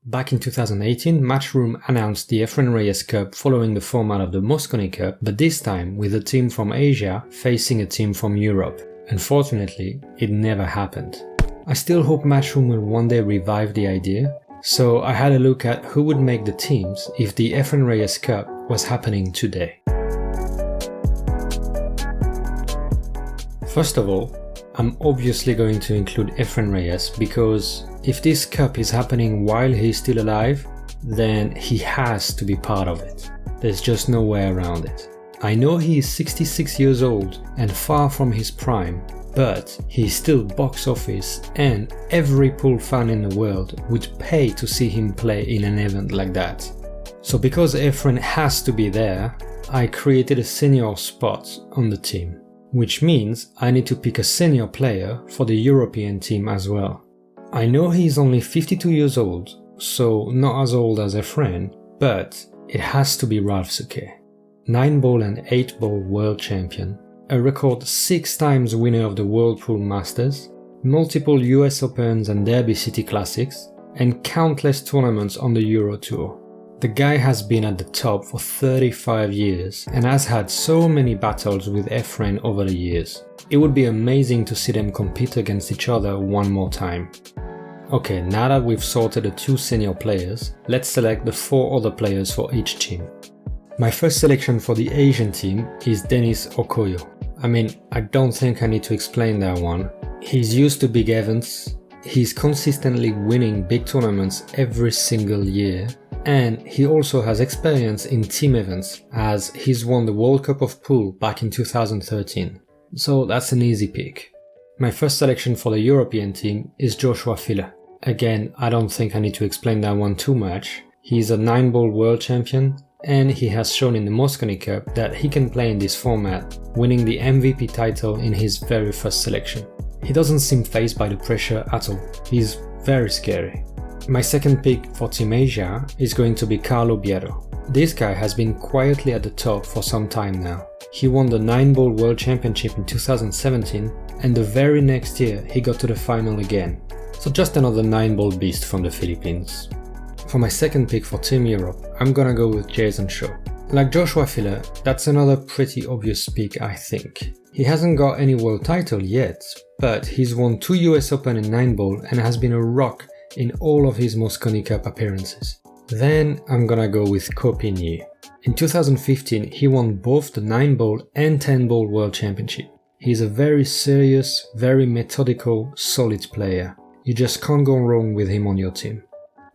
Back in 2018, Matchroom announced the Efren Reyes Cup following the format of the Mosconi Cup, but this time with a team from Asia facing a team from Europe. Unfortunately, it never happened. I still hope Matchroom will one day revive the idea, so I had a look at who would make the teams if the Efren Reyes Cup was happening today. First of all, I'm obviously going to include Efren Reyes because if this cup is happening while he's still alive, then he has to be part of it. There's just no way around it. I know he is 66 years old and far from his prime, but he's still box office and every pool fan in the world would pay to see him play in an event like that. So because Efren has to be there, I created a senior spot on the team, which means I need to pick a senior player for the European team as well. I know he's only 52 years old, so not as old as Efren, but it has to be Ralph Souquet. 9-ball and 8-ball world champion, a record 6 times winner of the World Pool Masters, multiple US Opens and Derby City Classics, and countless tournaments on the Euro Tour. The guy has been at the top for 35 years and has had so many battles with Efren over the years. It would be amazing to see them compete against each other one more time. Okay, now that we've sorted the 2 senior players, let's select the 4 other players for each team. My first selection for the Asian team is Denis Okoye. I don't think I need to explain that one. He's used to big events, he's consistently winning big tournaments every single year, and he also has experience in team events as he's won the World Cup of Pool back in 2013. So that's an easy pick. My first selection for the European team is Joshua Filler. Again, I don't think I need to explain that one too much. He's a 9-ball world champion, and he has shown in the Mosconi Cup that he can play in this format, winning the MVP title in his very first selection. He doesn't seem fazed by the pressure at all. He's very scary. My second pick for Team Asia is going to be Carlo Biero. This guy has been quietly at the top for some time now. He won the 9-ball world championship in 2017, and the very next year he got to the final again. So just another 9-ball beast from the Philippines. For my second pick for Team Europe, I'm gonna go with Jayson. Like Joshua Filler, that's another pretty obvious pick, I think. He hasn't got any world title yet, but he's won 2 US Open in 9-ball and has been a rock in all of his Mosconi Cup appearances. Then I'm gonna go with Ko Pin-Yi. In 2015, he won both the 9-ball and 10-ball world championship. He's a very serious, very methodical, solid player. You just can't go wrong with him on your team.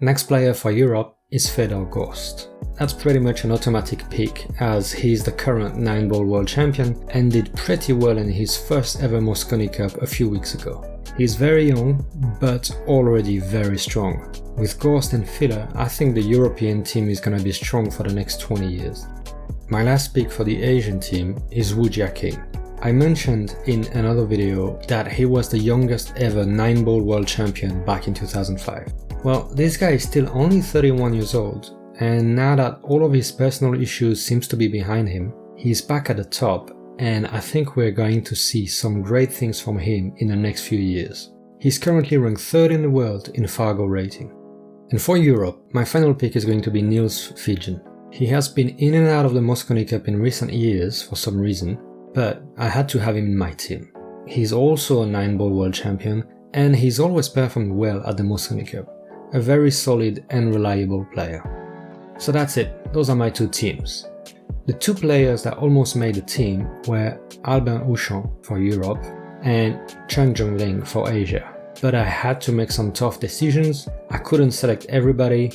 Next player for Europe is Fedor Ghost. That's pretty much an automatic pick as he's the current 9-ball world champion and did pretty well in his first ever Mosconi Cup a few weeks ago. He's very young, but already very strong. With Ghost and Filler, I think the European team is gonna be strong for the next 20 years. My last pick for the Asian team is Woo Jia-King. I mentioned in another video that he was the youngest ever 9-ball world champion back in 2005. Well, this guy is still only 31 years old, and now that all of his personal issues seems to be behind him, he's back at the top, and I think we're going to see some great things from him in the next few years. He's currently ranked 3rd in the world in Fargo rating. And for Europe, my final pick is going to be Niels Figen. He has been in and out of the Mosconi Cup in recent years for some reason, but I had to have him in my team. He's also a 9-ball world champion, and he's always performed well at the Mosconi Cup. A very solid and reliable player. So that's it, those are my 2 teams. The 2 players that almost made the team were Albin Ouchon for Europe and Chang Zhongling for Asia. But I had to make some tough decisions, I couldn't select everybody,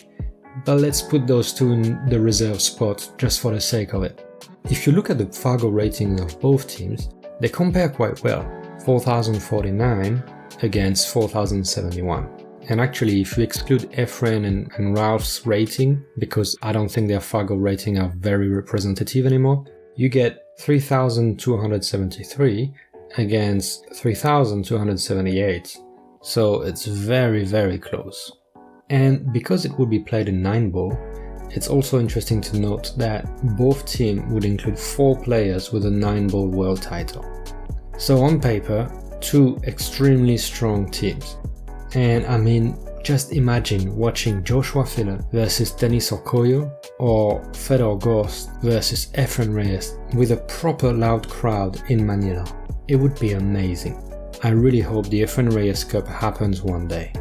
but let's put those 2 in the reserve spot just for the sake of it. If you look at the Fargo ratings of both teams, they compare quite well, 4049 against 4071. And actually, if you exclude Efren and Ralph's rating, because I don't think their Fargo rating are very representative anymore, you get 3,273 against 3,278. So it's very, very close. And because it would be played in 9-ball, it's also interesting to note that both teams would include 4 players with a 9-ball world title. So on paper, 2 extremely strong teams. And Just imagine watching Joshua Filler versus Denis Okoye or Fedor Ghost versus Efren Reyes with a proper loud crowd in Manila. It would be amazing. I really hope the Efren Reyes Cup happens one day.